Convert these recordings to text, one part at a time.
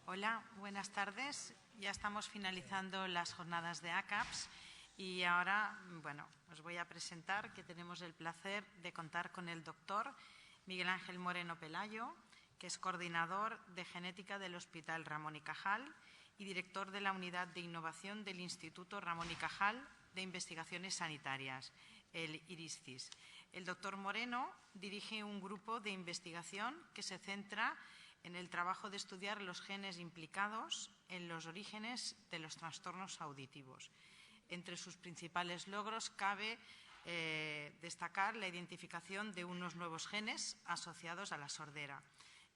Hola, buenas tardes. Ya estamos finalizando las jornadas de ACAPS y ahora, os voy a presentar que tenemos el placer de contar con el doctor Miguel Ángel Moreno Pelayo, que es coordinador de genética del Hospital Ramón y Cajal y director de la Unidad de Innovación del Instituto Ramón y Cajal de Investigaciones Sanitarias, el IRISCIS. El doctor Moreno dirige un grupo de investigación que se centra en el trabajo de estudiar los genes implicados en los orígenes de los trastornos auditivos. Entre sus principales logros cabe destacar la identificación de unos nuevos genes asociados a la sordera.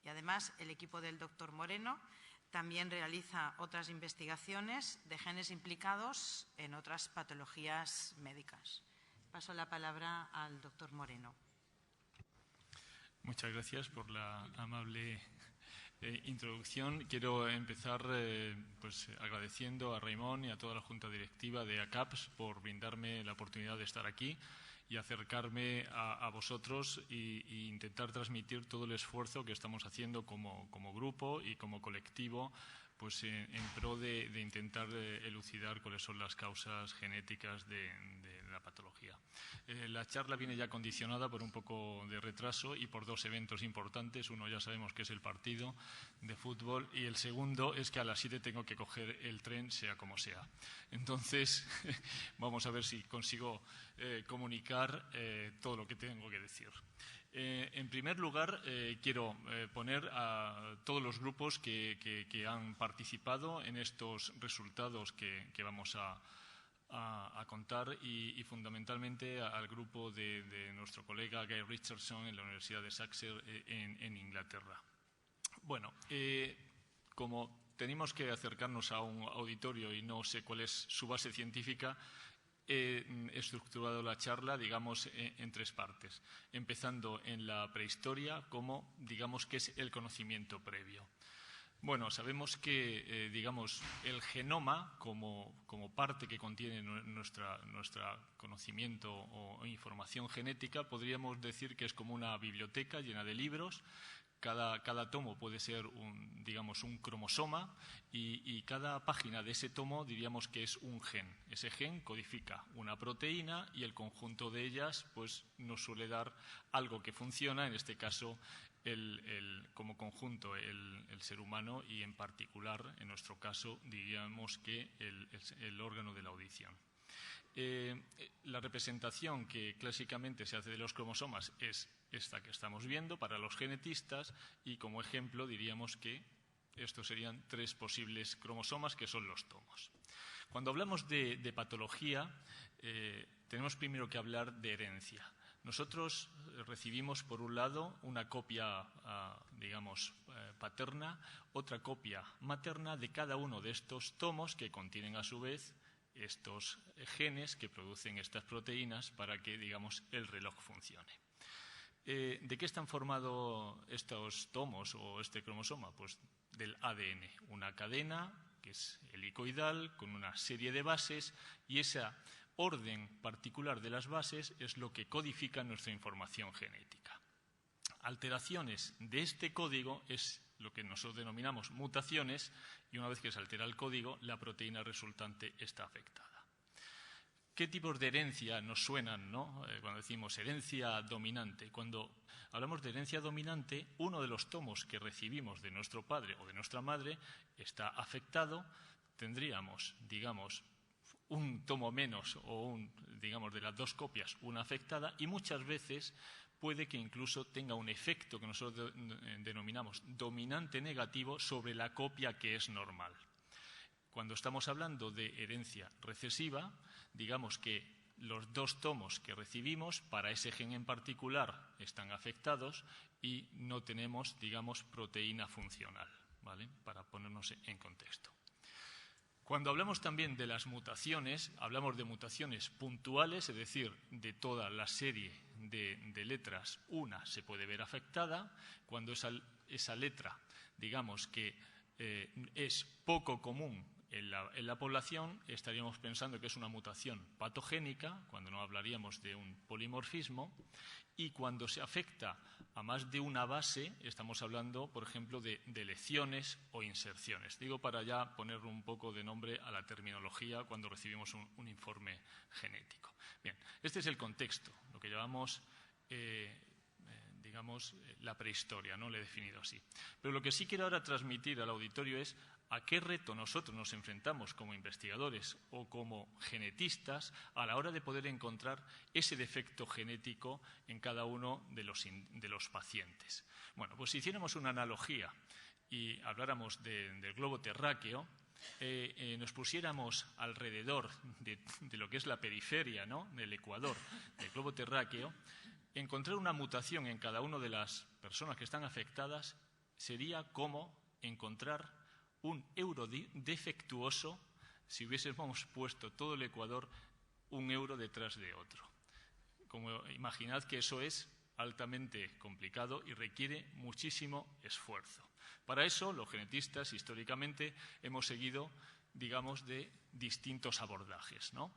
Y además, el equipo del doctor Moreno también realiza otras investigaciones de genes implicados en otras patologías médicas. Paso la palabra al doctor Moreno. Muchas gracias por la amable introducción. Quiero empezar agradeciendo a Raimon y a toda la Junta Directiva de ACAPS por brindarme la oportunidad de estar aquí y acercarme a vosotros e intentar transmitir todo el esfuerzo que estamos haciendo como grupo y como colectivo en pro de intentar elucidar cuáles son las causas genéticas de la patología. La charla viene ya condicionada por un poco de retraso y por dos eventos importantes. Uno ya sabemos que es el partido de fútbol y el segundo es que a las 7 tengo que coger el tren sea como sea. Entonces, vamos a ver si consigo comunicar todo lo que tengo que decir. En primer lugar, quiero poner a todos los grupos que han participado en estos resultados que vamos a contar y fundamentalmente al grupo de nuestro colega Guy Richardson en la Universidad de Sussex en Inglaterra. Bueno, como tenemos que acercarnos a un auditorio y no sé cuál es su base científica, he estructurado la charla, digamos, en tres partes, empezando en la prehistoria, como, digamos, que es el conocimiento previo. Bueno, sabemos que, digamos, el genoma, como parte que contiene nuestro conocimiento o información genética, podríamos decir que es como una biblioteca llena de libros. Cada tomo puede ser un cromosoma y cada página de ese tomo diríamos que es un gen. Ese gen codifica una proteína y el conjunto de ellas nos suele dar algo que funciona, en este caso como conjunto el ser humano y en particular, en nuestro caso, diríamos que el órgano de la audición. La representación que clásicamente se hace de los cromosomas es esta que estamos viendo para los genetistas y como ejemplo diríamos que estos serían 3 posibles cromosomas que son los tomos. Cuando hablamos de patología tenemos primero que hablar de herencia. Nosotros recibimos por un lado una copia paterna, otra copia materna de cada uno de estos tomos que contienen a su vez estos genes que producen estas proteínas para que, digamos, el reloj funcione. ¿De qué están formados estos tomos o este cromosoma? Pues del ADN, una cadena que es helicoidal con una serie de bases y esa orden particular de las bases es lo que codifica nuestra información genética. Alteraciones de este código es lo que nosotros denominamos mutaciones y una vez que se altera el código, la proteína resultante está afectada. ¿Qué tipos de herencia nos suenan, ¿no? Cuando decimos herencia dominante? Cuando hablamos de herencia dominante, uno de los tomos que recibimos de nuestro padre o de nuestra madre está afectado, tendríamos, digamos, un tomo menos o de las 2 copias, una afectada y muchas veces puede que incluso tenga un efecto que nosotros denominamos dominante negativo sobre la copia que es normal. Cuando estamos hablando de herencia recesiva, digamos que los 2 tomos que recibimos para ese gen en particular están afectados y no tenemos, digamos, proteína funcional, ¿vale? Para ponernos en contexto. Cuando hablamos también de las mutaciones, hablamos de mutaciones puntuales, es decir, de toda la serie de letras, una se puede ver afectada. Cuando esa letra, digamos que es poco común en la población estaríamos pensando que es una mutación patogénica, cuando no hablaríamos de un polimorfismo, y cuando se afecta a más de una base, estamos hablando, por ejemplo, de lecciones o inserciones. Digo para ya poner un poco de nombre a la terminología cuando recibimos un informe genético. Bien, este es el contexto, lo que llamamos digamos, la prehistoria, ¿no? Le he definido así. Pero lo que sí quiero ahora transmitir al auditorio es a qué reto nosotros nos enfrentamos como investigadores o como genetistas a la hora de poder encontrar ese defecto genético en cada uno de los pacientes. Bueno, pues si hiciéramos una analogía y habláramos del globo terráqueo, nos pusiéramos alrededor de lo que es la periferia, ¿no?, del ecuador del globo terráqueo, encontrar una mutación en cada una de las personas que están afectadas sería como encontrar un euro defectuoso si hubiésemos puesto todo el Ecuador un euro detrás de otro. Como imaginad que eso es altamente complicado y requiere muchísimo esfuerzo. Para eso, los genetistas históricamente hemos seguido, digamos, de distintos abordajes, ¿no?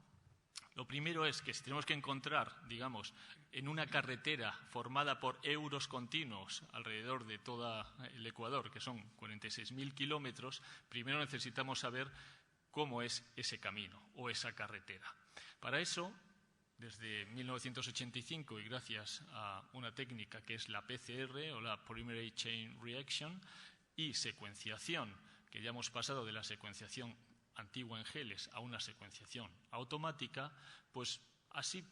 Lo primero es que si tenemos que encontrar, digamos, en una carretera formada por euros continuos alrededor de todo el Ecuador, que son 46.000 kilómetros, primero necesitamos saber cómo es ese camino o esa carretera. Para eso, desde 1985 y gracias a una técnica que es la PCR o la Polymerase Chain Reaction y secuenciación, que ya hemos pasado de la secuenciación antigua en geles a una secuenciación automática, pues así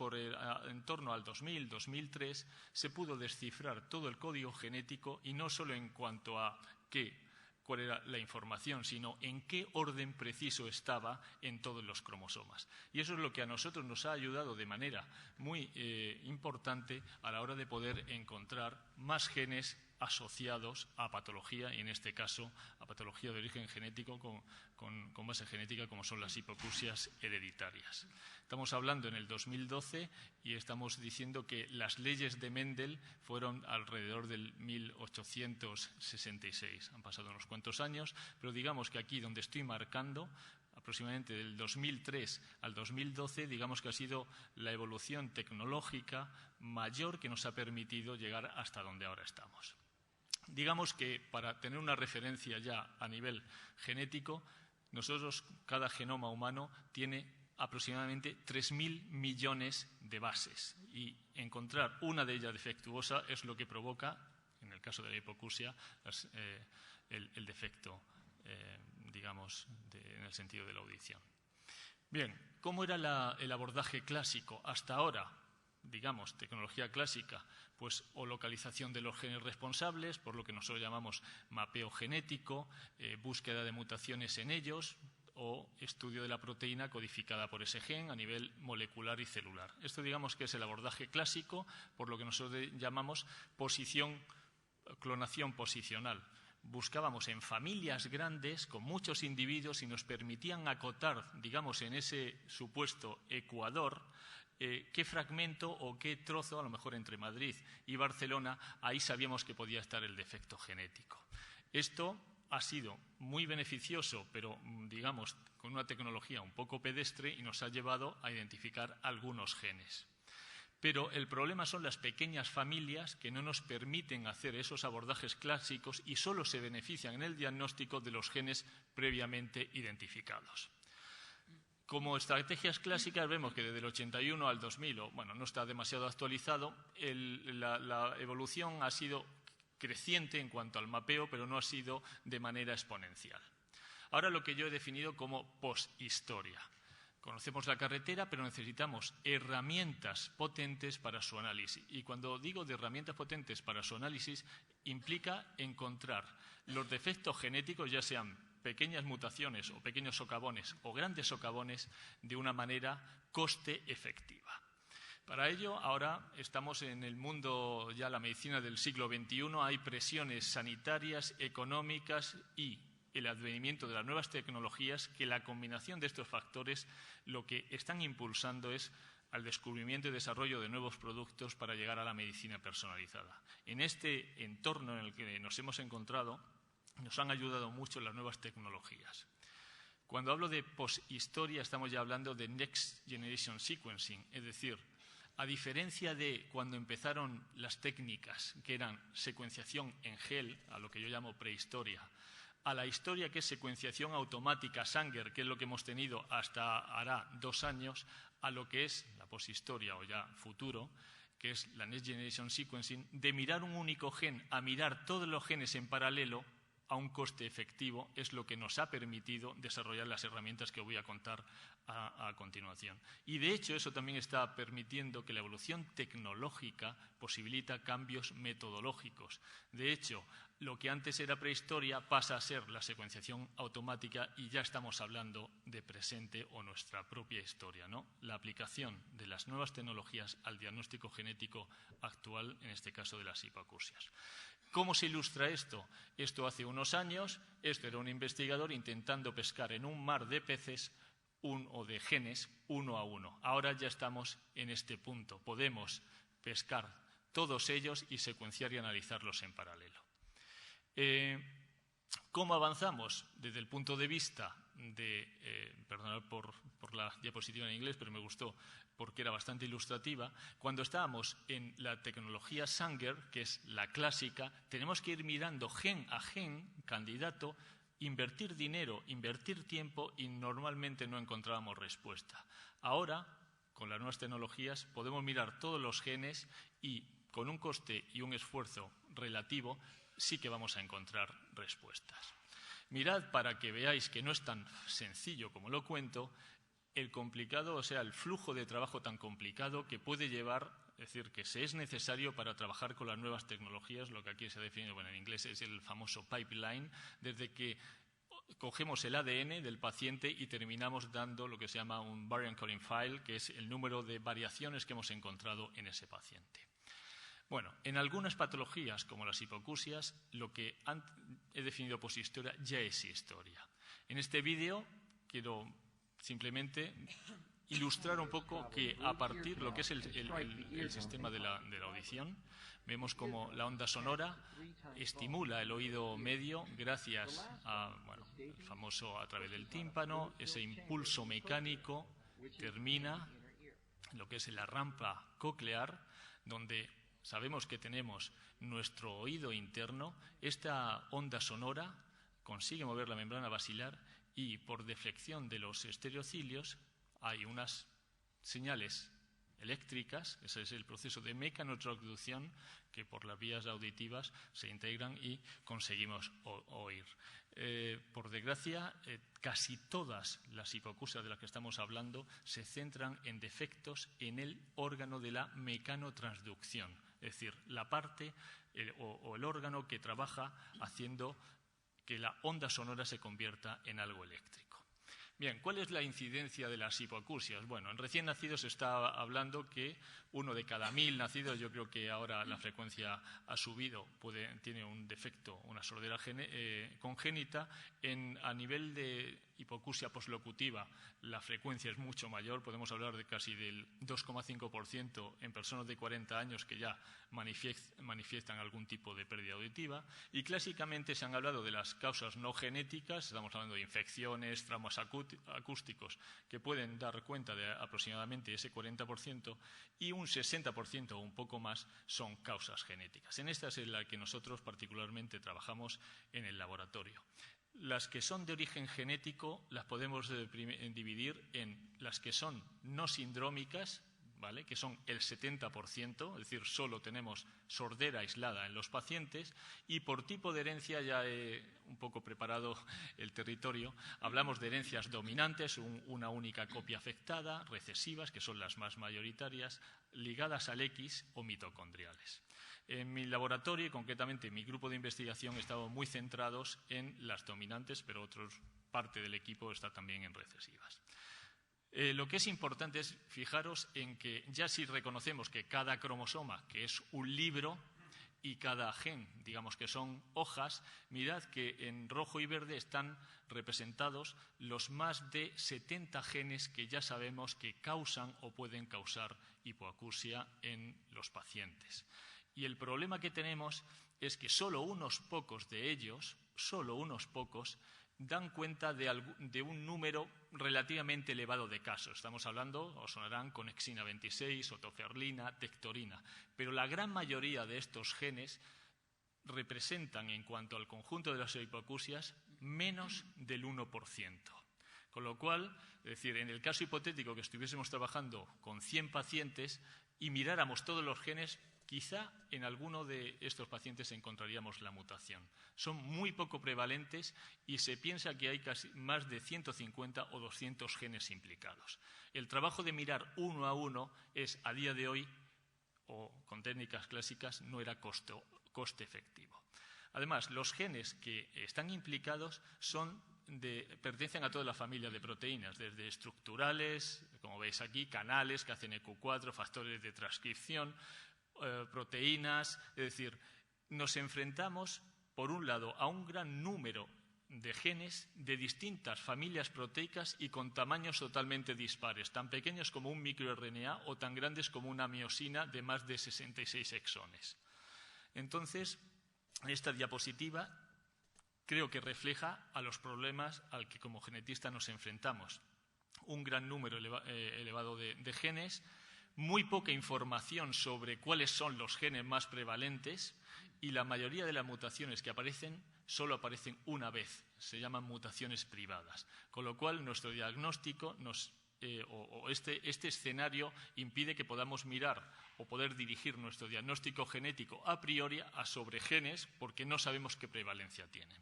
en torno al 2000-2003 se pudo descifrar todo el código genético y no solo en cuanto a cuál era la información, sino en qué orden preciso estaba en todos los cromosomas. Y eso es lo que a nosotros nos ha ayudado de manera muy importante a la hora de poder encontrar más genes asociados a patología, y en este caso a patología de origen genético con base genética como son las hipoacusias hereditarias. Estamos hablando en el 2012 y estamos diciendo que las leyes de Mendel fueron alrededor del 1866. Han pasado unos cuantos años, pero digamos que aquí donde estoy marcando, aproximadamente del 2003 al 2012, digamos que ha sido la evolución tecnológica mayor que nos ha permitido llegar hasta donde ahora estamos. Digamos que para tener una referencia ya a nivel genético, nosotros, cada genoma humano tiene aproximadamente 3.000 millones de bases y encontrar una de ellas defectuosa es lo que provoca, en el caso de la hipoacusia, el defecto, digamos, en el sentido de la audición. Bien, ¿cómo era el abordaje clásico hasta ahora? Digamos, tecnología clásica, pues o localización de los genes responsables, por lo que nosotros llamamos mapeo genético, búsqueda de mutaciones en ellos o estudio de la proteína codificada por ese gen a nivel molecular y celular. Esto digamos que es el abordaje clásico, por lo que nosotros llamamos clonación posicional. Buscábamos en familias grandes con muchos individuos y nos permitían acotar, digamos, en ese supuesto Ecuador, qué fragmento o qué trozo, a lo mejor entre Madrid y Barcelona, ahí sabíamos que podía estar el defecto genético. Esto ha sido muy beneficioso, pero digamos con una tecnología un poco pedestre y nos ha llevado a identificar algunos genes. Pero el problema son las pequeñas familias que no nos permiten hacer esos abordajes clásicos y solo se benefician en el diagnóstico de los genes previamente identificados. Como estrategias clásicas vemos que desde el 81 al 2000, bueno, no está demasiado actualizado, la evolución ha sido creciente en cuanto al mapeo, pero no ha sido de manera exponencial. Ahora lo que yo he definido como posthistoria. Conocemos la carretera, pero necesitamos herramientas potentes para su análisis. Y cuando digo de herramientas potentes para su análisis, implica encontrar los defectos genéticos, ya sean pequeñas mutaciones o pequeños socavones o grandes socavones, de una manera coste efectiva. Para ello, ahora estamos en el mundo, ya la medicina del siglo XXI, hay presiones sanitarias, económicas y el advenimiento de las nuevas tecnologías que la combinación de estos factores lo que están impulsando es al descubrimiento y desarrollo de nuevos productos para llegar a la medicina personalizada. En este entorno en el que nos hemos encontrado, nos han ayudado mucho las nuevas tecnologías. Cuando hablo de poshistoria estamos ya hablando de Next Generation Sequencing, es decir, a diferencia de cuando empezaron las técnicas que eran secuenciación en gel, a lo que yo llamo prehistoria, a la historia que es secuenciación automática, Sanger, que es lo que hemos tenido hasta hará 2 años, a lo que es la poshistoria o ya futuro, que es la Next Generation Sequencing, de mirar un único gen a mirar todos los genes en paralelo a un coste efectivo, es lo que nos ha permitido desarrollar las herramientas que voy a contar a continuación. Y de hecho eso también está permitiendo que la evolución tecnológica posibilita cambios metodológicos. De hecho, lo que antes era prehistoria pasa a ser la secuenciación automática y ya estamos hablando de presente o nuestra propia historia, ¿no? La aplicación de las nuevas tecnologías al diagnóstico genético actual, en este caso de las hipoacusias. ¿Cómo se ilustra esto? Esto hace unos años, esto era un investigador intentando pescar en un mar de peces o de genes uno a uno. Ahora ya estamos en este punto. Podemos pescar todos ellos y secuenciar y analizarlos en paralelo. ¿Cómo avanzamos? Desde el punto de vista de, perdonad por la diapositiva en inglés, pero me gustó porque era bastante ilustrativa. Cuando estábamos en la tecnología Sanger, que es la clásica, tenemos que ir mirando gen a gen, candidato, invertir dinero, invertir tiempo y normalmente no encontrábamos respuesta. Ahora, con las nuevas tecnologías, podemos mirar todos los genes y con un coste y un esfuerzo relativo sí que vamos a encontrar respuestas. Mirad para que veáis que no es tan sencillo como lo cuento, el complicado, o sea, el flujo de trabajo tan complicado que puede llevar, es decir, que se es necesario para trabajar con las nuevas tecnologías, lo que aquí se define, bueno, en inglés es el famoso pipeline, desde que cogemos el ADN del paciente y terminamos dando lo que se llama un variant coding file, que es el número de variaciones que hemos encontrado en ese paciente. Bueno, en algunas patologías, como las hipoacusias, lo que he definido poshistoria ya es historia. En este vídeo quiero simplemente ilustrar un poco que a partir de lo que es el sistema de la audición, vemos como la onda sonora estimula el oído medio gracias a, bueno, el famoso a través del tímpano, ese impulso mecánico termina lo que es la rampa coclear, donde sabemos que tenemos nuestro oído interno. Esta onda sonora consigue mover la membrana basilar y por deflexión de los estereocilios hay unas señales eléctricas, ese es el proceso de mecanotransducción, que por las vías auditivas se integran y conseguimos oír. Por desgracia, casi todas las hipoacusias de las que estamos hablando se centran en defectos en el órgano de la mecanotransducción, es decir, la parte o el órgano que trabaja haciendo que la onda sonora se convierta en algo eléctrico. Bien, ¿cuál es la incidencia de las hipoacusias? Bueno, en recién nacidos se está hablando que 1 de cada 1000 nacidos, yo creo que ahora la frecuencia ha subido, tiene un defecto, una sordera congénita. A nivel de hipoacusia poslocutiva, la frecuencia es mucho mayor, podemos hablar de casi del 2,5% en personas de 40 años que ya manifiestan algún tipo de pérdida auditiva. Y clásicamente se han hablado de las causas no genéticas, estamos hablando de infecciones, traumas acústicos, que pueden dar cuenta de aproximadamente ese 40%, y un 60% o un poco más son causas genéticas. En esta es en la que nosotros particularmente trabajamos en el laboratorio. Las que son de origen genético las podemos dividir en las que son no sindrómicas, ¿vale?, que son el 70%, es decir, solo tenemos sordera aislada en los pacientes, y por tipo de herencia ya he un poco preparado el territorio. Hablamos de herencias dominantes, una única copia afectada, recesivas, que son las más mayoritarias, ligadas al X o mitocondriales. En mi laboratorio y concretamente en mi grupo de investigación estamos muy centrados en las dominantes, pero parte del equipo está también en recesivas. Lo que es importante es fijaros en que ya si reconocemos que cada cromosoma, que es un libro, y cada gen, digamos que son hojas, mirad que en rojo y verde están representados los más de 70 genes que ya sabemos que causan o pueden causar hipoacusia en los pacientes. Y el problema que tenemos es que solo unos pocos de ellos, solo unos pocos, dan cuenta de un número relativamente elevado de casos. Estamos hablando, os sonarán, conexina 26, otoferlina, tectorina. Pero la gran mayoría de estos genes representan, en cuanto al conjunto de las hipoacusias, menos del 1%. Con lo cual, es decir, en el caso hipotético que estuviésemos trabajando con 100 pacientes y miráramos todos los genes, quizá en alguno de estos pacientes encontraríamos la mutación. Son muy poco prevalentes y se piensa que hay casi más de 150 o 200 genes implicados. El trabajo de mirar uno a uno es, a día de hoy, o con técnicas clásicas, no era coste efectivo. Además, los genes que están implicados pertenecen a toda la familia de proteínas, desde estructurales, como veis aquí, canales que hacen EQ4, factores de transcripción, proteínas. Es decir, nos enfrentamos, por un lado, a un gran número de genes de distintas familias proteicas y con tamaños totalmente dispares, tan pequeños como un microRNA o tan grandes como una miosina de más de 66 exones. Entonces, esta diapositiva creo que refleja a los problemas al que como genetista nos enfrentamos. Un gran número elevado de genes, muy poca información sobre cuáles son los genes más prevalentes y la mayoría de las mutaciones que aparecen solo aparecen una vez, se llaman mutaciones privadas. Con lo cual, nuestro diagnóstico este escenario impide que podamos mirar o poder dirigir nuestro diagnóstico genético a priori a sobre genes porque no sabemos qué prevalencia tienen.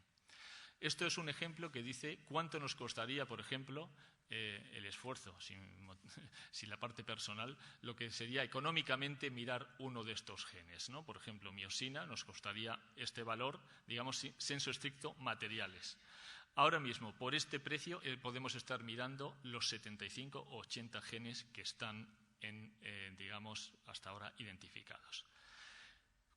Esto es un ejemplo que dice cuánto nos costaría, por ejemplo, el esfuerzo, sin la parte personal, lo que sería económicamente mirar uno de estos genes, ¿no? Por ejemplo, miosina nos costaría este valor, digamos, sensu stricto, materiales. Ahora mismo, por este precio, podemos estar mirando los 75 o 80 genes que están, digamos, hasta ahora identificados.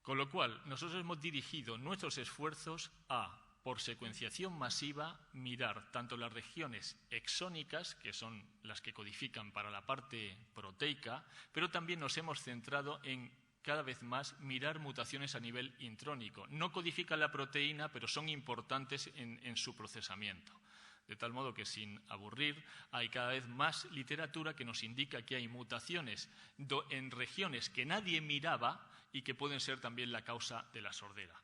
Con lo cual, nosotros hemos dirigido nuestros esfuerzos a, por secuenciación masiva, mirar tanto las regiones exónicas, que son las que codifican para la parte proteica, pero también nos hemos centrado en cada vez más mirar mutaciones a nivel intrónico. No codifican la proteína, pero son importantes en su procesamiento. De tal modo que, sin aburrir, hay cada vez más literatura que nos indica que hay mutaciones en regiones que nadie miraba y que pueden ser también la causa de la sordera.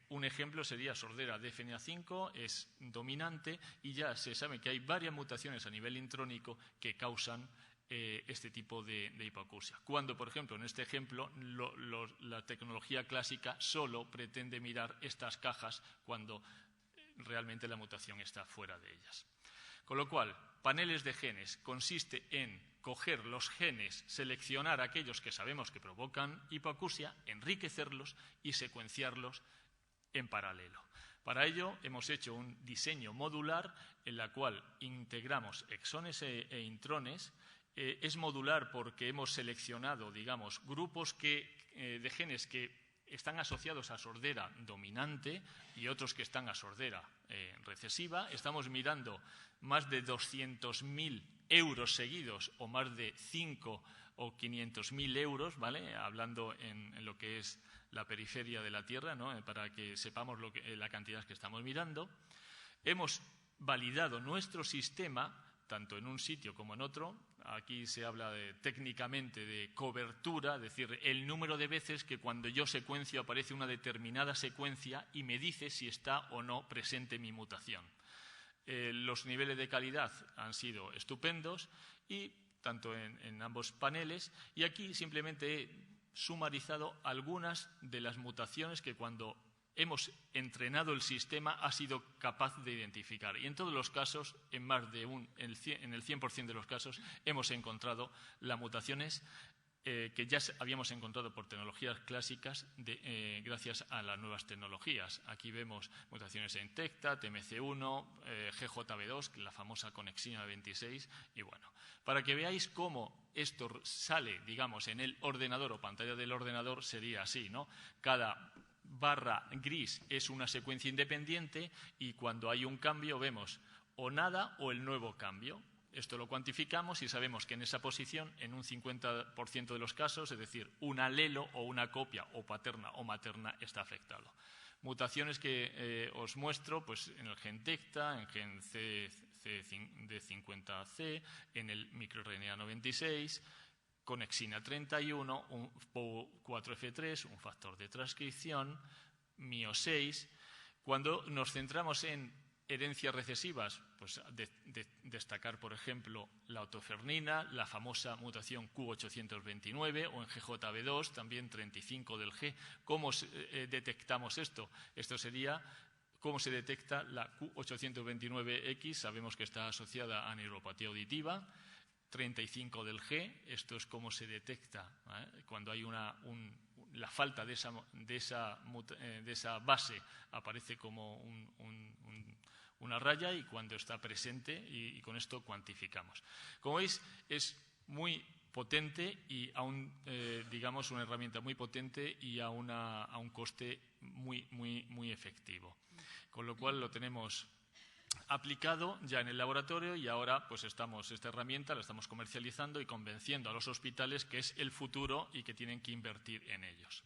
Un ejemplo sería sordera DFNA5, es dominante y ya se sabe que hay varias mutaciones a nivel intrónico que causan este tipo de hipoacusia. Cuando, por ejemplo, en este ejemplo, la tecnología clásica solo pretende mirar estas cajas cuando realmente la mutación está fuera de ellas. Con lo cual, paneles de genes consiste en coger los genes, seleccionar aquellos que sabemos que provocan hipoacusia, enriquecerlos y secuenciarlos en paralelo. Para ello hemos hecho un diseño modular en la cual integramos exones e intrones. Es modular porque hemos seleccionado, digamos, grupos de genes que están asociados a sordera dominante y otros que están a sordera recesiva. Estamos mirando más de 200.000 euros seguidos o más de 5 o 500.000 euros, ¿vale? Hablando en lo que es la periferia de la Tierra, ¿no? Para que sepamos la cantidad que estamos mirando. Hemos validado nuestro sistema tanto en un sitio como en otro. Aquí se habla técnicamente de cobertura, es decir, el número de veces que cuando yo secuencio aparece una determinada secuencia y me dice si está o no presente mi mutación. Los niveles de calidad han sido estupendos y tanto en ambos paneles, y aquí simplemente he sumarizado algunas de las mutaciones que cuando hemos entrenado el sistema ha sido capaz de identificar. Y en todos los casos, en el 100% de los casos, hemos encontrado las mutaciones que ya habíamos encontrado por tecnologías clásicas gracias a las nuevas tecnologías. Aquí vemos mutaciones en TECTA, TMC1, GJB2, la famosa conexina 26, y bueno, para que veáis cómo esto sale, digamos, en el ordenador o pantalla del ordenador, sería así, ¿no? Cada barra gris es una secuencia independiente y cuando hay un cambio vemos o nada o el nuevo cambio. Esto lo cuantificamos y sabemos que en esa posición, en un 50% de los casos, es decir, un alelo o una copia o paterna o materna está afectado. Mutaciones que os muestro pues, en el gen TECTA, en gen CD50C, en el microRNA 96, conexina 31, un POU4F3, un factor de transcripción, MIO6. Cuando nos centramos en herencias recesivas, pues destacar, por ejemplo, la otofernina, la famosa mutación Q829 o en GJB2, también 35 del G. ¿Cómo detectamos esto? Esto sería cómo se detecta la Q829X, sabemos que está asociada a neuropatía auditiva, 35 del G, esto es cómo se detecta cuando hay la falta de esa base, aparece como una raya y cuando está presente y con esto cuantificamos. Como veis, es muy potente y digamos una herramienta muy potente y a un coste muy efectivo. Con lo cual lo tenemos aplicado ya en el laboratorio y ahora pues esta herramienta la estamos comercializando y convenciendo a los hospitales que es el futuro y que tienen que invertir en ellos.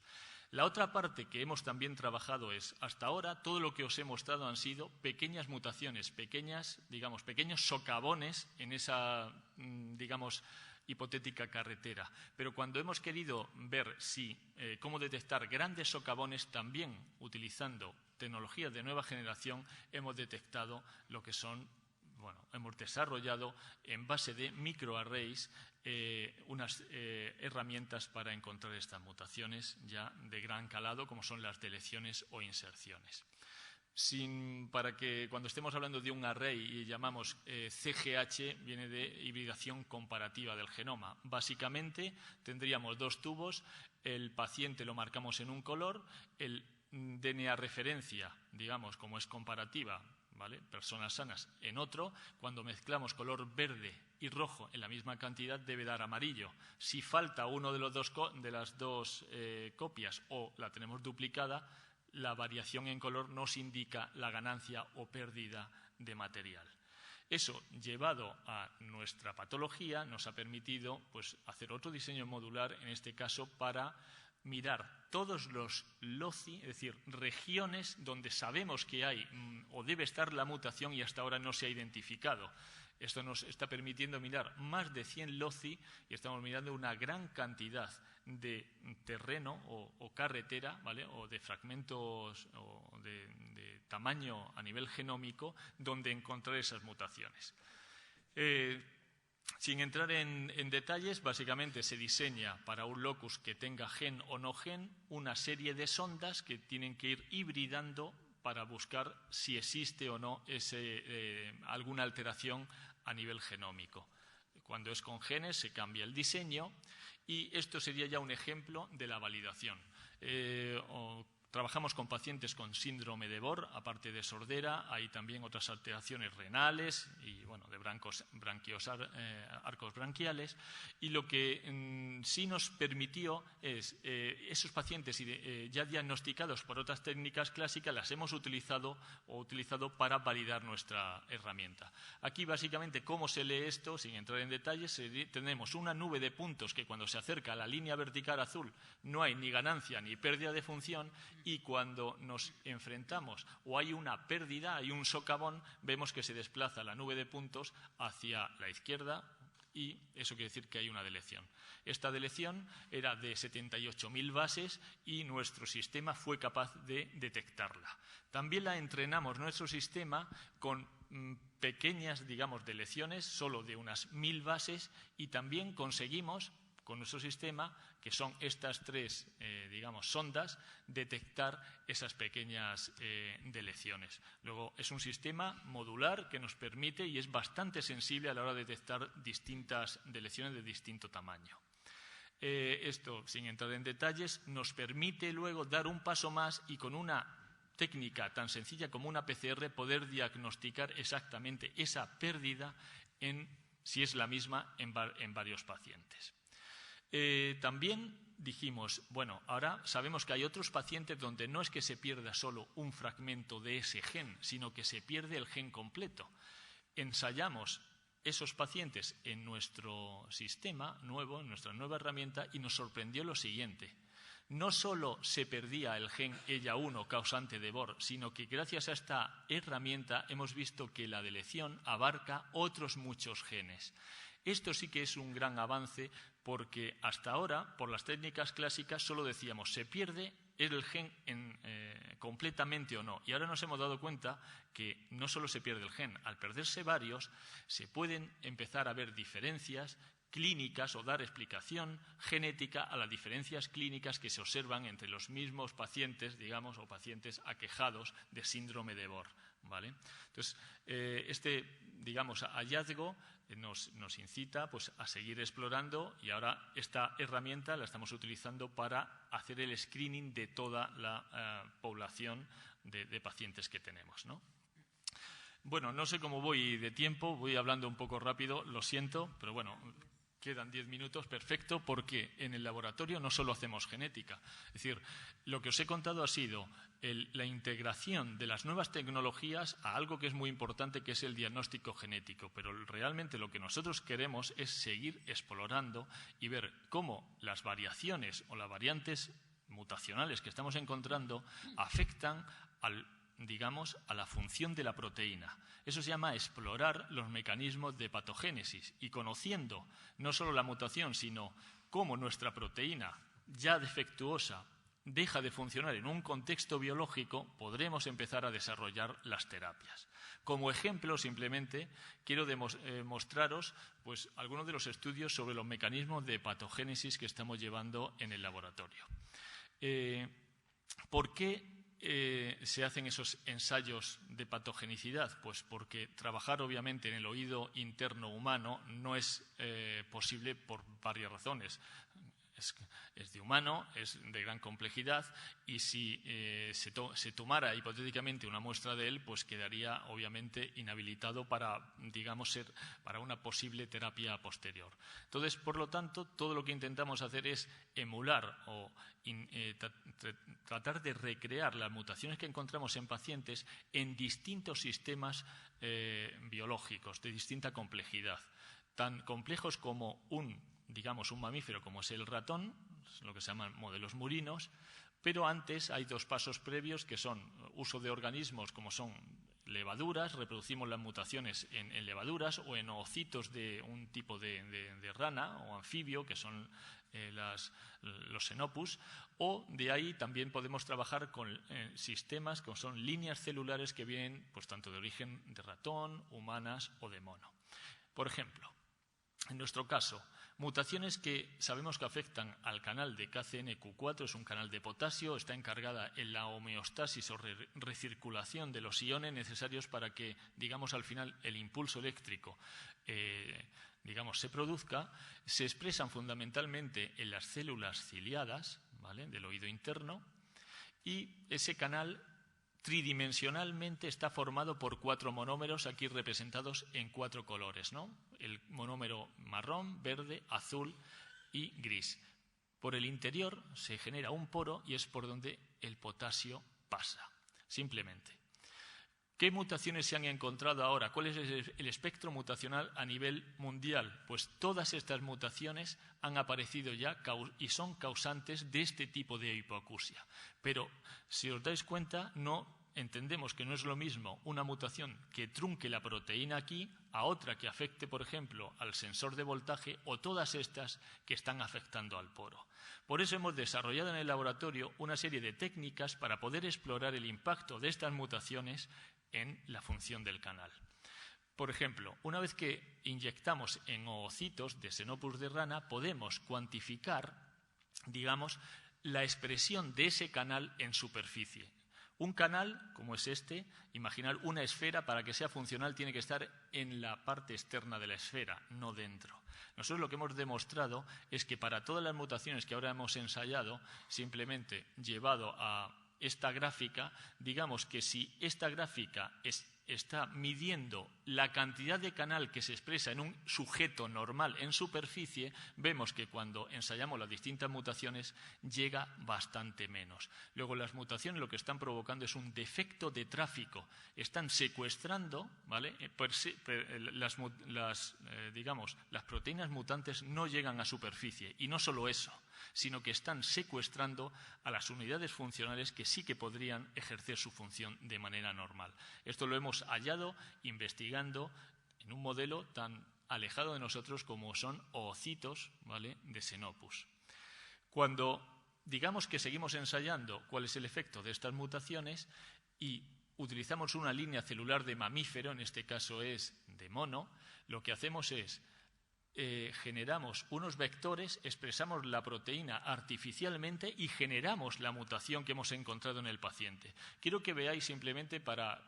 La otra parte que hemos también trabajado es, hasta ahora, todo lo que os he mostrado han sido pequeñas mutaciones, pequeños socavones en esa, digamos, hipotética carretera. Pero cuando hemos querido ver cómo detectar grandes socavones, también utilizando tecnologías de nueva generación, hemos detectado lo que son, hemos desarrollado en base de microarrays unas herramientas para encontrar estas mutaciones ya de gran calado, como son las deleciones o inserciones. Para que cuando estemos hablando de un array y llamamos CGH, viene de hibridación comparativa del genoma. Básicamente tendríamos dos tubos, el paciente lo marcamos en un color, el DNA referencia, digamos, como es comparativa, ¿vale? Personas sanas en otro. Cuando mezclamos color verde y rojo en la misma cantidad debe dar amarillo. Si falta uno de las dos copias o la tenemos duplicada, la variación en color nos indica la ganancia o pérdida de material. Eso, llevado a nuestra patología, nos ha permitido pues, hacer otro diseño modular, en este caso para mirar todos los LOCI, es decir, regiones donde sabemos que hay o debe estar la mutación y hasta ahora no se ha identificado. Esto nos está permitiendo mirar más de 100 LOCI y estamos mirando una gran cantidad de terreno o carretera, ¿vale? O de fragmentos o de tamaño a nivel genómico donde encontrar esas mutaciones. Sin entrar en detalles, básicamente se diseña para un locus que tenga gen o no gen una serie de sondas que tienen que ir hibridando para buscar si existe o no alguna alteración a nivel genómico. Cuando es con genes se cambia el diseño y esto sería ya un ejemplo de la validación. Trabajamos con pacientes con síndrome de Bohr, aparte de sordera, hay también otras alteraciones renales y de arcos branquiales. Y lo que sí nos permitió es, esos pacientes ya diagnosticados por otras técnicas clásicas, las hemos utilizado para validar nuestra herramienta. Aquí, básicamente, ¿cómo se lee esto? Sin entrar en detalles, tenemos una nube de puntos que cuando se acerca a la línea vertical azul no hay ni ganancia ni pérdida de función. Y cuando nos enfrentamos o hay una pérdida, hay un socavón, vemos que se desplaza la nube de puntos hacia la izquierda y eso quiere decir que hay una deleción. Esta deleción era de 78.000 bases y nuestro sistema fue capaz de detectarla. También la entrenamos nuestro sistema con pequeñas, digamos, deleciones, solo de unas 1.000 bases y también conseguimos con nuestro sistema, que son estas tres, sondas, detectar esas pequeñas deleciones. Luego, es un sistema modular que nos permite y es bastante sensible a la hora de detectar distintas deleciones de distinto tamaño. Esto, sin entrar en detalles, nos permite luego dar un paso más y con una técnica tan sencilla como una PCR poder diagnosticar exactamente esa pérdida si es la misma en varios pacientes. También dijimos, ahora sabemos que hay otros pacientes donde no es que se pierda solo un fragmento de ese gen, sino que se pierde el gen completo. Ensayamos esos pacientes en nuestro sistema nuevo, en nuestra nueva herramienta, y nos sorprendió lo siguiente. No solo se perdía el gen EYA1 causante de BOR, sino que gracias a esta herramienta hemos visto que la deleción abarca otros muchos genes. Esto sí que es un gran avance porque hasta ahora, por las técnicas clásicas, solo decíamos se pierde el gen completamente o no. Y ahora nos hemos dado cuenta que no solo se pierde el gen, al perderse varios, se pueden empezar a ver diferencias clínicas o dar explicación genética a las diferencias clínicas que se observan entre los mismos pacientes, digamos, o pacientes aquejados de síndrome de BOR, ¿vale? Entonces, digamos, hallazgo nos incita pues, a seguir explorando y ahora esta herramienta la estamos utilizando para hacer el screening de toda la población de pacientes que tenemos, ¿no? Bueno, no sé cómo voy de tiempo, voy hablando un poco rápido, lo siento, pero bueno, quedan 10 minutos, perfecto, porque en el laboratorio no solo hacemos genética. Es decir, lo que os he contado ha sido la integración de las nuevas tecnologías a algo que es muy importante, que es el diagnóstico genético. Pero realmente lo que nosotros queremos es seguir explorando y ver cómo las variaciones o las variantes mutacionales que estamos encontrando afectan digamos, a la función de la proteína. Eso se llama explorar los mecanismos de patogénesis y conociendo no solo la mutación, sino cómo nuestra proteína ya defectuosa deja de funcionar en un contexto biológico, podremos empezar a desarrollar las terapias. Como ejemplo, simplemente, quiero mostraros pues, algunos de los estudios sobre los mecanismos de patogénesis que estamos llevando en el laboratorio. ¿Por qué se hacen esos ensayos de patogenicidad? Pues porque trabajar obviamente en el oído interno humano no es posible por varias razones. Es de humano, es de gran complejidad y si se tomara hipotéticamente una muestra de él, pues quedaría obviamente inhabilitado para, digamos, para una posible terapia posterior. Entonces, por lo tanto, todo lo que intentamos hacer es emular o tratar de recrear las mutaciones que encontramos en pacientes en distintos sistemas biológicos de distinta complejidad, tan complejos como digamos, un mamífero como es el ratón, lo que se llaman modelos murinos, pero antes hay dos pasos previos que son uso de organismos como son levaduras, reproducimos las mutaciones en levaduras o en oocitos de un tipo de rana o anfibio que son los Xenopus, o de ahí también podemos trabajar con sistemas que son líneas celulares que vienen pues tanto de origen de ratón, humanas o de mono. Por ejemplo, en nuestro caso, mutaciones que sabemos que afectan al canal de KCNQ4, es un canal de potasio, está encargada en la homeostasis o recirculación de los iones necesarios para que, digamos, al final el impulso eléctrico digamos, se produzca, se expresan fundamentalmente en las células ciliadas, ¿vale?, del oído interno, y ese canal tridimensionalmente está formado por 4 monómeros aquí representados en 4 colores, ¿no? El monómero marrón, verde, azul y gris. Por el interior se genera un poro y es por donde el potasio pasa, simplemente. ¿Qué mutaciones se han encontrado ahora? ¿Cuál es el espectro mutacional a nivel mundial? Pues todas estas mutaciones han aparecido ya y son causantes de este tipo de hipoacusia. Pero, si os dais cuenta, entendemos que no es lo mismo una mutación que trunque la proteína aquí a otra que afecte, por ejemplo, al sensor de voltaje o todas estas que están afectando al poro. Por eso hemos desarrollado en el laboratorio una serie de técnicas para poder explorar el impacto de estas mutaciones en la función del canal. Por ejemplo, una vez que inyectamos en oocitos de Xenopus de rana, podemos cuantificar, digamos, la expresión de ese canal en superficie. Un canal, como es este, imaginar una esfera, para que sea funcional tiene que estar en la parte externa de la esfera, no dentro. Nosotros lo que hemos demostrado es que para todas las mutaciones que ahora hemos ensayado, simplemente llevado a esta gráfica, digamos que si esta gráfica está midiendo la cantidad de canal que se expresa en un sujeto normal en superficie, vemos que cuando ensayamos las distintas mutaciones llega bastante menos. Luego, las mutaciones lo que están provocando es un defecto de tráfico. Están secuestrando, ¿vale? Las proteínas mutantes no llegan a superficie. Y no solo eso, sino que están secuestrando a las unidades funcionales que sí que podrían ejercer su función de manera normal. Esto lo hemos hallado investigando en un modelo tan alejado de nosotros como son oocitos, ¿vale?, de Xenopus. Cuando digamos que seguimos ensayando cuál es el efecto de estas mutaciones y utilizamos una línea celular de mamífero, en este caso es de mono, lo que hacemos es generamos unos vectores, expresamos la proteína artificialmente y generamos la mutación que hemos encontrado en el paciente. Quiero que veáis simplemente para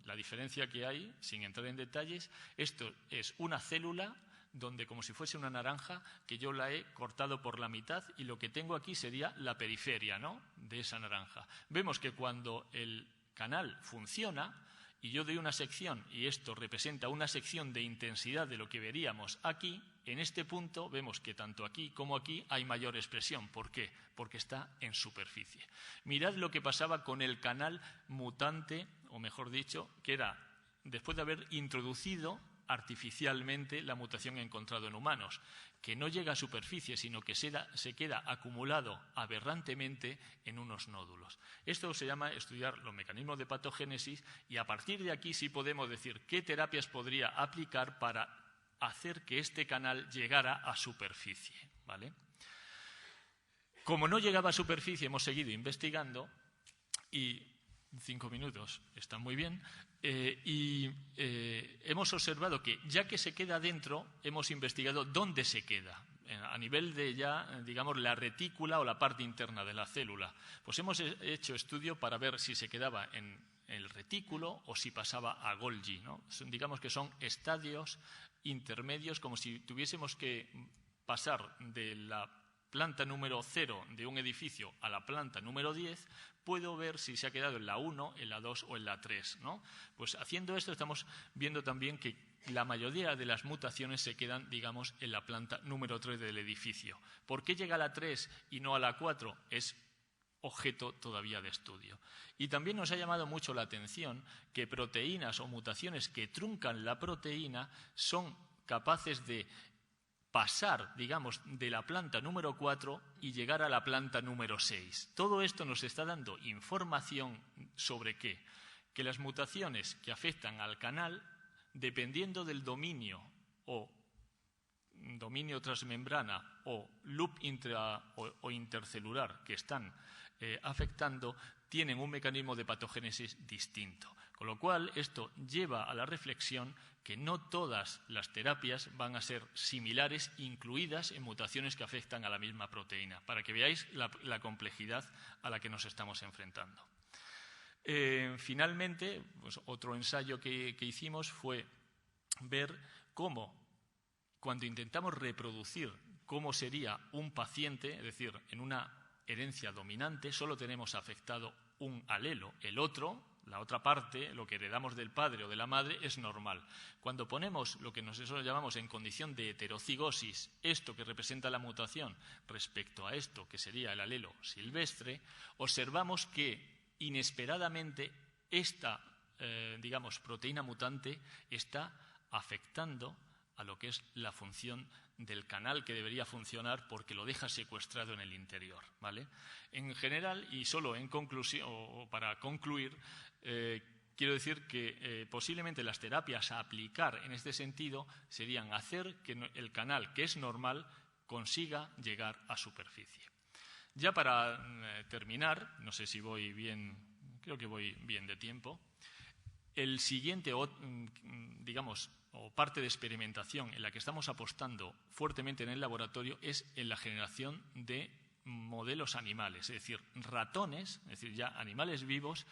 la diferencia que hay, sin entrar en detalles, esto es una célula donde, como si fuese una naranja, que yo la he cortado por la mitad y lo que tengo aquí sería la periferia, ¿no?, de esa naranja. Vemos que cuando el canal funciona, y yo doy una sección, y esto representa una sección de intensidad de lo que veríamos aquí, en este punto vemos que tanto aquí como aquí hay mayor expresión. ¿Por qué? Porque está en superficie. Mirad lo que pasaba con el canal mutante, o mejor dicho, que era después de haber introducido artificialmente la mutación encontrada en humanos, que no llega a superficie, sino que se queda acumulado aberrantemente en unos nódulos. Esto se llama estudiar los mecanismos de patogénesis y a partir de aquí sí podemos decir qué terapias podría aplicar para hacer que este canal llegara a superficie, ¿vale? Como no llegaba a superficie, hemos seguido investigando y 5 minutos están muy bien. Hemos observado que, ya que se queda dentro, hemos investigado dónde se queda, a nivel de ya, digamos, la retícula o la parte interna de la célula. Pues hemos hecho estudio para ver si se quedaba en el retículo o si pasaba a Golgi, ¿no? Digamos que son estadios intermedios, como si tuviésemos que pasar de la planta número 0 de un edificio a la planta número 10, puedo ver si se ha quedado en la 1, en la 2 o en la 3, ¿no? Pues haciendo esto estamos viendo también que la mayoría de las mutaciones se quedan, digamos, en la planta número 3 del edificio. ¿Por qué llega a la 3 y no a la 4? Es objeto todavía de estudio. Y también nos ha llamado mucho la atención que proteínas o mutaciones que truncan la proteína son capaces de pasar, digamos, de la planta número 4 y llegar a la planta número 6. Todo esto nos está dando información sobre ¿qué? Que las mutaciones que afectan al canal, dependiendo del dominio o dominio transmembrana o loop o intercelular que están afectando, tienen un mecanismo de patogénesis distinto. Con lo cual, esto lleva a la reflexión que no todas las terapias van a ser similares, incluidas en mutaciones que afectan a la misma proteína, para que veáis la complejidad a la que nos estamos enfrentando. Finalmente, pues, otro ensayo que hicimos fue ver cómo, cuando intentamos reproducir cómo sería un paciente, es decir, en una herencia dominante, solo tenemos afectado un alelo, el otro, la otra parte, lo que heredamos del padre o de la madre, es normal. Cuando ponemos lo que nosotros llamamos en condición de heterocigosis, esto que representa la mutación respecto a esto que sería el alelo silvestre, observamos que inesperadamente esta, digamos, proteína mutante está afectando a lo que es la función del canal que debería funcionar porque lo deja secuestrado en el interior, ¿vale? En general, y solo en conclusión, o para concluir, quiero decir que posiblemente las terapias a aplicar en este sentido serían hacer que el canal, que es normal, consiga llegar a superficie. Ya para terminar, no sé si voy bien, creo que voy bien de tiempo, el siguiente, digamos, o parte de experimentación en la que estamos apostando fuertemente en el laboratorio es en la generación de modelos animales, es decir, ratones, es decir, ya animales vivos,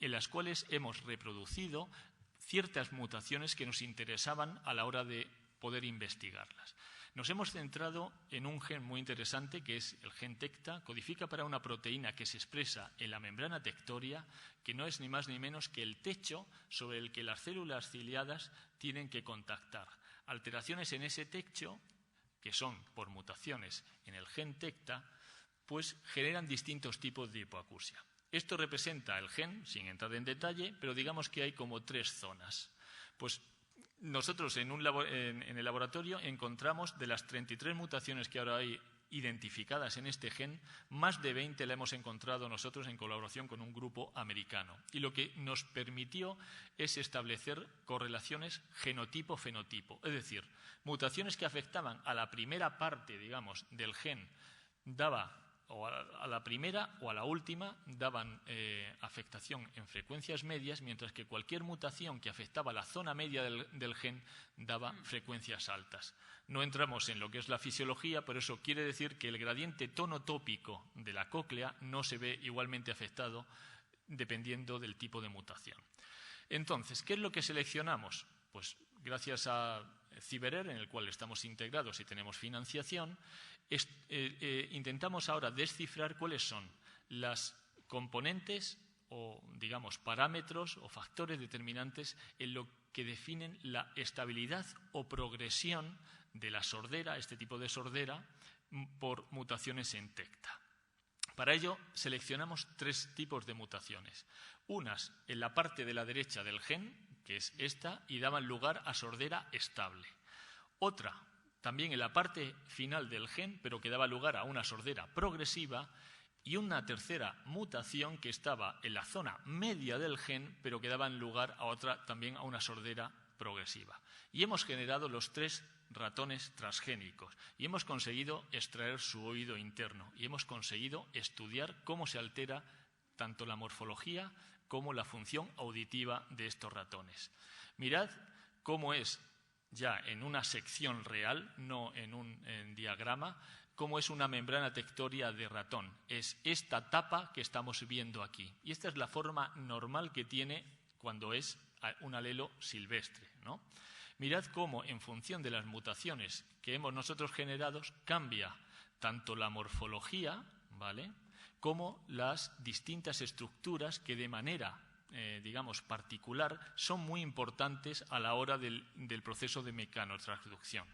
en las cuales hemos reproducido ciertas mutaciones que nos interesaban a la hora de poder investigarlas. Nos hemos centrado en un gen muy interesante que es el gen TECTA, codifica para una proteína que se expresa en la membrana tectoria, que no es ni más ni menos que el techo sobre el que las células ciliadas tienen que contactar. Alteraciones en ese techo, que son por mutaciones en el gen TECTA, pues generan distintos tipos de hipoacusia. Esto representa el gen, sin entrar en detalle, pero digamos que hay como 3 zonas. Pues nosotros en el laboratorio encontramos de las 33 mutaciones que ahora hay identificadas en este gen, más de 20 la hemos encontrado nosotros en colaboración con un grupo americano. Y lo que nos permitió es establecer correlaciones genotipo-fenotipo, es decir, mutaciones que afectaban a la primera parte, digamos, del gen, o a la primera o a la última daban afectación en frecuencias medias, mientras que cualquier mutación que afectaba a la zona media del gen daba frecuencias altas. No entramos en lo que es la fisiología, pero eso quiere decir que el gradiente tonotópico de la cóclea no se ve igualmente afectado dependiendo del tipo de mutación. Entonces, ¿qué es lo que seleccionamos? Pues gracias a CIBERER, en el cual estamos integrados y tenemos financiación, intentamos ahora descifrar cuáles son las componentes o, digamos, parámetros o factores determinantes en lo que definen la estabilidad o progresión de la sordera, este tipo de sordera, por mutaciones en TECTA. Para ello seleccionamos 3 tipos de mutaciones. Unas en la parte de la derecha del gen, que es esta, y daban lugar a sordera estable. Otra también en la parte final del gen, pero que daba lugar a una sordera progresiva, y una tercera mutación que estaba en la zona media del gen, pero que daban lugar a otra, también a una sordera progresiva. Y hemos generado los 3 ratones transgénicos y hemos conseguido extraer su oído interno y hemos conseguido estudiar cómo se altera tanto la morfología como la función auditiva de estos ratones. Mirad cómo es ya en una sección real, no en un diagrama, cómo es una membrana tectoria de ratón. Es esta tapa que estamos viendo aquí. Y esta es la forma normal que tiene cuando es un alelo silvestre, ¿no? Mirad cómo, en función de las mutaciones que hemos nosotros generado, cambia tanto la morfología, ¿vale?, como las distintas estructuras que de manera digamos, particular, son muy importantes a la hora del proceso de mecanotransducción.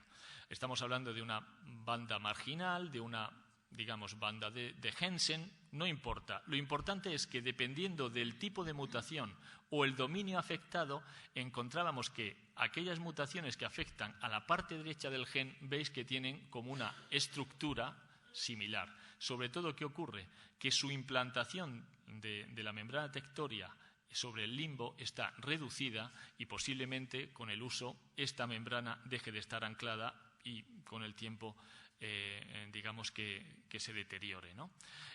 Estamos hablando de una banda marginal, de una, digamos, banda de Hensen, no importa. Lo importante es que dependiendo del tipo de mutación o el dominio afectado, encontrábamos que aquellas mutaciones que afectan a la parte derecha del gen, veis que tienen como una estructura similar. Sobre todo, ¿qué ocurre? Que su implantación de la membrana tectoria sobre el limbo está reducida y posiblemente con el uso esta membrana deje de estar anclada y con el tiempo digamos que se deteriore, ¿no?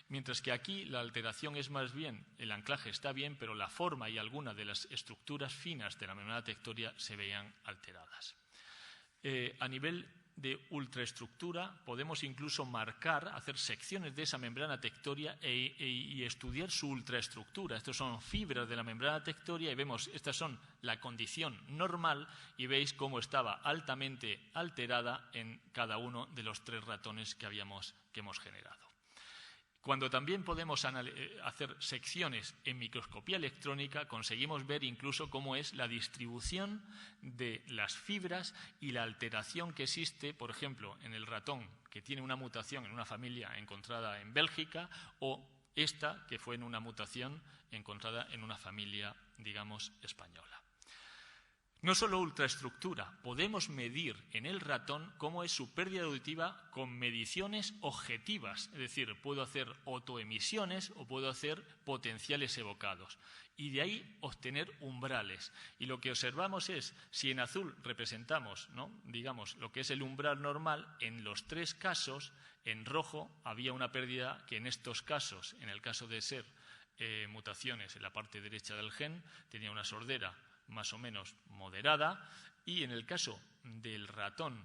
Mientras que aquí la alteración es más bien, el anclaje está bien, pero la forma y algunas de las estructuras finas de la membrana tectoria se veían alteradas. A nivel de ultraestructura podemos incluso marcar, hacer secciones de esa membrana tectoria y estudiar su ultraestructura. Estos son fibras de la membrana tectoria y vemos, estas son la condición normal y veis cómo estaba altamente alterada en cada uno de los 3 ratones que hemos generado. Cuando también podemos hacer secciones en microscopía electrónica, conseguimos ver incluso cómo es la distribución de las fibras y la alteración que existe, por ejemplo, en el ratón que tiene una mutación en una familia encontrada en Bélgica o esta que fue en una mutación encontrada en una familia, digamos, española. No solo ultraestructura, podemos medir en el ratón cómo es su pérdida auditiva con mediciones objetivas, es decir, puedo hacer autoemisiones o puedo hacer potenciales evocados y de ahí obtener umbrales. Y lo que observamos es, si en azul representamos, ¿no?, digamos, lo que es el umbral normal, en los 3 casos, en rojo había una pérdida que en estos casos, en el caso de ser mutaciones en la parte derecha del gen, tenía una sordera más o menos moderada, y en el caso del ratón,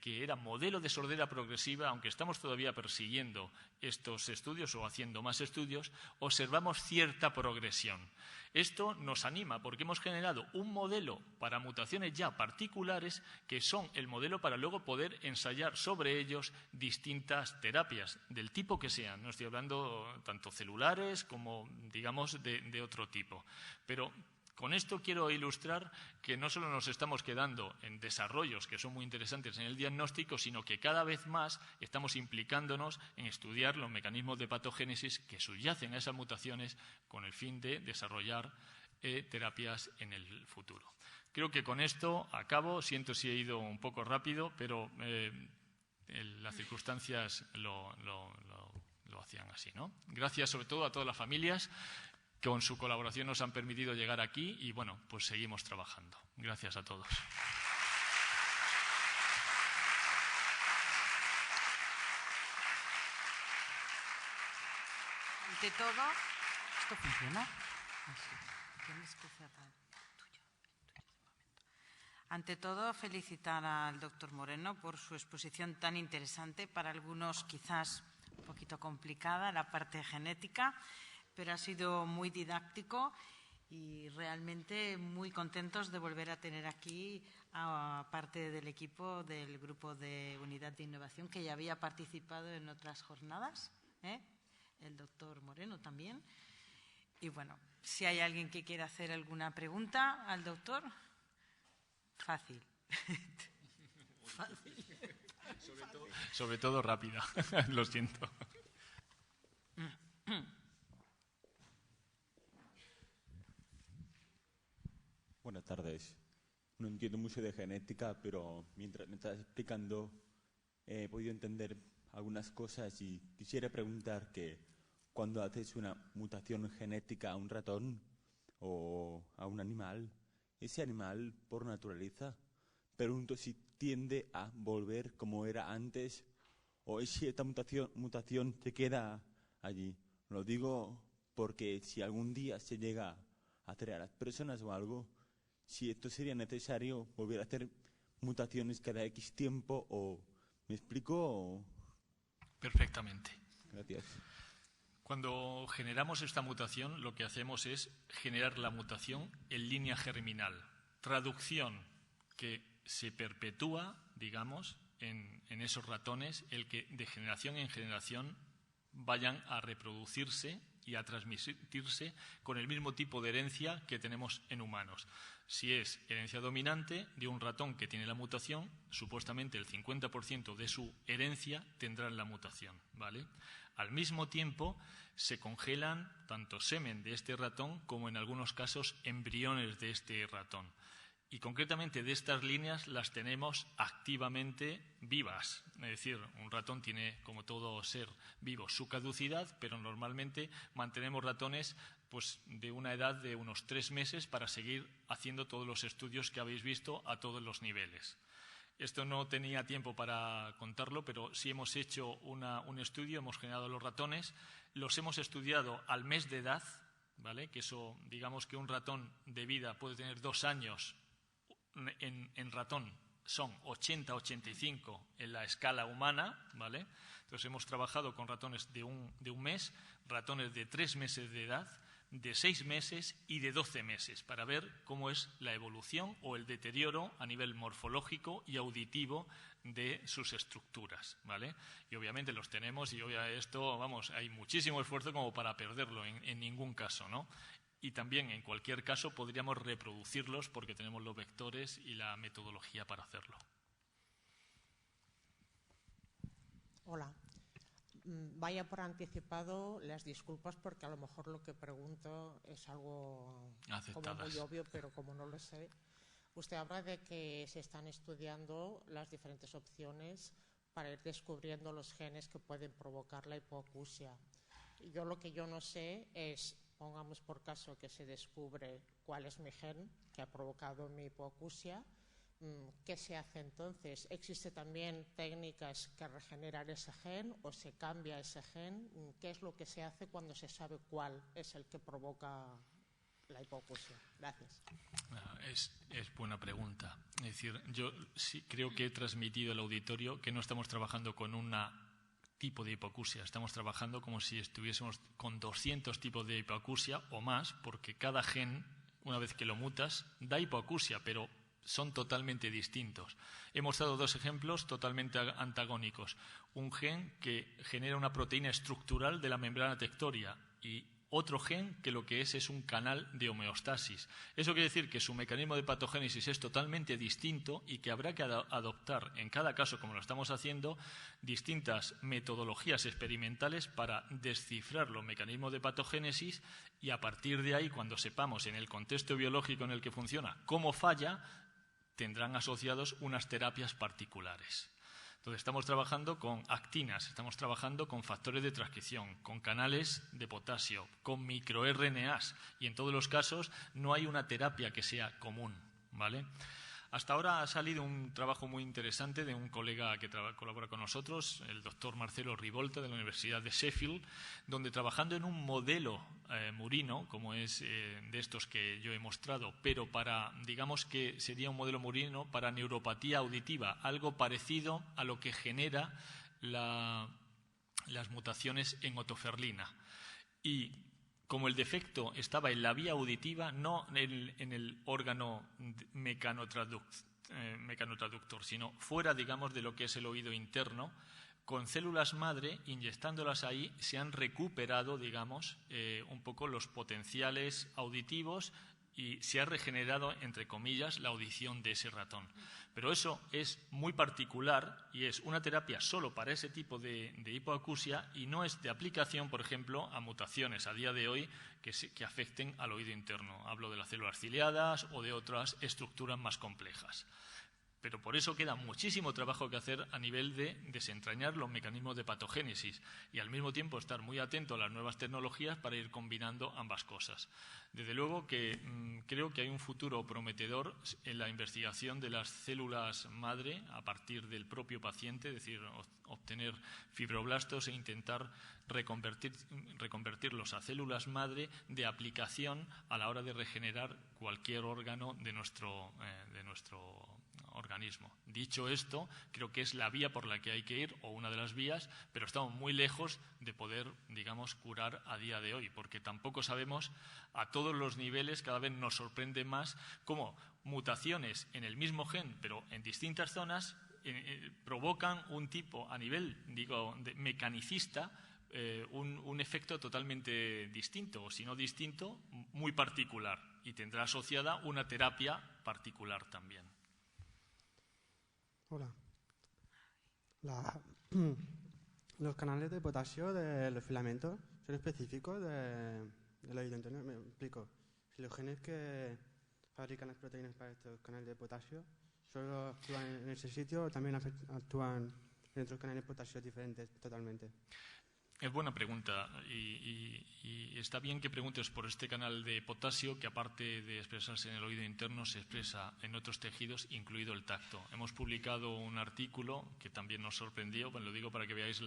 que era modelo de sordera progresiva, aunque estamos todavía persiguiendo estos estudios o haciendo más estudios, observamos cierta progresión. Esto nos anima porque hemos generado un modelo para mutaciones ya particulares que son el modelo para luego poder ensayar sobre ellos distintas terapias, del tipo que sean. No estoy hablando tanto celulares como, digamos, de otro tipo. Pero con esto quiero ilustrar que no solo nos estamos quedando en desarrollos que son muy interesantes en el diagnóstico, sino que cada vez más estamos implicándonos en estudiar los mecanismos de patogénesis que subyacen a esas mutaciones con el fin de desarrollar terapias en el futuro. Creo que con esto acabo. Siento si he ido un poco rápido, pero las circunstancias lo hacían así, ¿no? Gracias sobre todo a todas las familias. Con su colaboración nos han permitido llegar aquí y, bueno, pues seguimos trabajando. Gracias a todos. Ante todo, ¿esto funciona? Tienes que cerrar el tuyo. Ante todo, felicitar al doctor Moreno por su exposición tan interesante, para algunos quizás un poquito complicada, la parte genética, pero ha sido muy didáctico y realmente muy contentos de volver a tener aquí a parte del equipo del Grupo de Unidad de Innovación que ya había participado en otras jornadas, el doctor Moreno también. Y bueno, si hay alguien que quiera hacer alguna pregunta al doctor, fácil. Fácil. Sobre todo rápida, lo siento. Buenas tardes. No entiendo mucho de genética, pero mientras me estás explicando he podido entender algunas cosas y quisiera preguntar que cuando haces una mutación genética a un ratón o a un animal, ese animal por naturaleza, pregunto si tiende a volver como era antes o si esta mutación se queda allí. Lo digo porque si algún día se llega a hacer a las personas o algo, si esto sería necesario volver a hacer mutaciones cada X tiempo, o ¿me explico? Perfectamente. Gracias. Cuando generamos esta mutación, lo que hacemos es generar la mutación en línea germinal. Traducción que se perpetúa, digamos, en esos ratones, el que de generación en generación vayan a reproducirse y a transmitirse con el mismo tipo de herencia que tenemos en humanos. Si es herencia dominante de un ratón que tiene la mutación, supuestamente el 50% de su herencia tendrá la mutación, ¿vale? Al mismo tiempo, se congelan tanto semen de este ratón como, en algunos casos, embriones de este ratón. Y concretamente de estas líneas las tenemos activamente vivas. Es decir, un ratón tiene, como todo ser vivo, su caducidad, pero normalmente mantenemos ratones pues, de una edad de unos 3 meses para seguir haciendo todos los estudios que habéis visto a todos los niveles. Esto no tenía tiempo para contarlo, pero sí hemos hecho un estudio, hemos generado los ratones, los hemos estudiado al mes de edad, ¿vale? Que eso, digamos que un ratón de vida puede tener 2 años. En ratón son 80-85 en la escala humana, ¿vale? Entonces hemos trabajado con ratones de un mes, ratones de 3 meses de edad, de 6 meses y de 12 meses, para ver cómo es la evolución o el deterioro a nivel morfológico y auditivo de sus estructuras, ¿vale? Y obviamente los tenemos y esto, vamos, hay muchísimo esfuerzo como para perderlo en ningún caso, ¿no? Y también, en cualquier caso, podríamos reproducirlos porque tenemos los vectores y la metodología para hacerlo. Hola. Vaya por anticipado las disculpas porque a lo mejor lo que pregunto es algo como muy obvio, pero como no lo sé. Usted habla de que se están estudiando las diferentes opciones para ir descubriendo los genes que pueden provocar la hipoacusia. Yo lo que yo no sé es, pongamos por caso que se descubre cuál es mi gen que ha provocado mi hipoacusia, ¿qué se hace entonces? ¿Existe también técnicas que regeneran ese gen o se cambia ese gen? ¿Qué es lo que se hace cuando se sabe cuál es el que provoca la hipoacusia? Gracias. Es buena pregunta. Es decir, yo sí creo que he transmitido al auditorio que no estamos trabajando con un tipo de hipoacusia, estamos trabajando como si estuviésemos con 200 tipos de hipoacusia o más, porque cada gen, una vez que lo mutas, da hipoacusia, pero son totalmente distintos. Hemos dado dos ejemplos totalmente antagónicos. Un gen que genera una proteína estructural de la membrana tectoria y otro gen que lo que es un canal de homeostasis. Eso quiere decir que su mecanismo de patogénesis es totalmente distinto y que habrá que adoptar en cada caso, como lo estamos haciendo, distintas metodologías experimentales para descifrar los mecanismos de patogénesis y a partir de ahí, cuando sepamos en el contexto biológico en el que funciona cómo falla, tendrán asociados unas terapias particulares. Entonces, estamos trabajando con actinas, estamos trabajando con factores de transcripción, con canales de potasio, con microRNAs y en todos los casos no hay una terapia que sea común, ¿vale? Hasta ahora ha salido un trabajo muy interesante de un colega que colabora con nosotros, el doctor Marcelo Rivolta de la Universidad de Sheffield, donde trabajando en un modelo murino, como es de estos que yo he mostrado, pero para, digamos que sería un modelo murino para neuropatía auditiva, algo parecido a lo que genera las mutaciones en otoferlina. Y como el defecto estaba en la vía auditiva, no en el órgano mecanotraductor, sino fuera, digamos, de lo que es el oído interno, con células madre, inyectándolas ahí, se han recuperado, digamos, un poco los potenciales auditivos y se ha regenerado, entre comillas, la audición de ese ratón. Pero eso es muy particular y es una terapia solo para ese tipo de hipoacusia y no es de aplicación, por ejemplo, a mutaciones a día de hoy que afecten al oído interno. Hablo de las células ciliadas o de otras estructuras más complejas. Pero por eso queda muchísimo trabajo que hacer a nivel de desentrañar los mecanismos de patogénesis y al mismo tiempo estar muy atento a las nuevas tecnologías para ir combinando ambas cosas. Desde luego que creo que hay un futuro prometedor en la investigación de las células madre a partir del propio paciente, es decir, obtener fibroblastos e intentar reconvertirlos a células madre de aplicación a la hora de regenerar cualquier órgano de nuestro organismo. Dicho esto, creo que es la vía por la que hay que ir, o una de las vías, pero estamos muy lejos de poder, digamos, curar a día de hoy, porque tampoco sabemos a todos los niveles, cada vez nos sorprende más cómo mutaciones en el mismo gen, pero en distintas zonas, provocan un tipo, a nivel, digo, mecanicista, un efecto totalmente distinto, o si no distinto, muy particular, y tendrá asociada una terapia particular también. Hola. Los canales de potasio de los filamentos son específicos del oído interno. Me explico. Si los genes que fabrican las proteínas para estos canales de potasio solo actúan en ese sitio o también actúan en otros canales de potasio diferentes totalmente. Es buena pregunta y está bien que preguntes por este canal de potasio que aparte de expresarse en el oído interno se expresa en otros tejidos, incluido el tacto. Hemos publicado un artículo que también nos sorprendió, lo digo para que veáis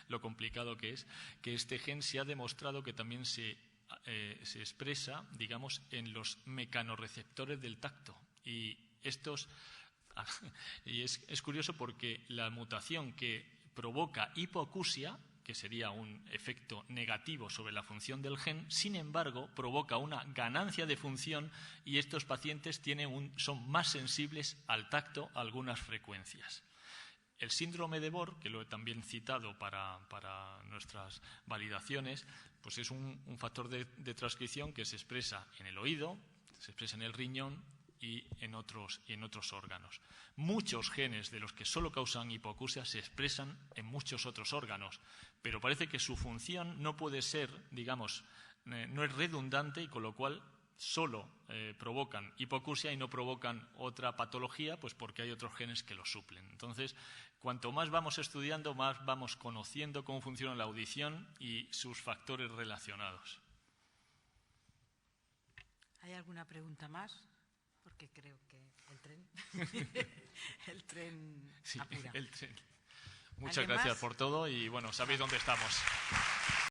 lo complicado que es, que este gen se ha demostrado que también se expresa, digamos, en los mecanorreceptores del tacto. Y es curioso porque la mutación que provoca hipoacusia, que sería un efecto negativo sobre la función del gen, sin embargo, provoca una ganancia de función y estos pacientes son más sensibles al tacto a algunas frecuencias. El síndrome de Bohr, que lo he también citado para nuestras validaciones, pues es un factor de transcripción que se expresa en el oído, se expresa en el riñón y en otros órganos. Muchos genes de los que solo causan hipoacusia se expresan en muchos otros órganos, pero parece que su función no puede ser, digamos, no es redundante y con lo cual solo provocan hipoacusia y no provocan otra patología, pues porque hay otros genes que lo suplen. Entonces, cuanto más vamos estudiando, más vamos conociendo cómo funciona la audición y sus factores relacionados. ¿Hay alguna pregunta más? Porque creo que el tren sí, apura. el tren. Muchas gracias por todo y bueno, sabéis dónde estamos.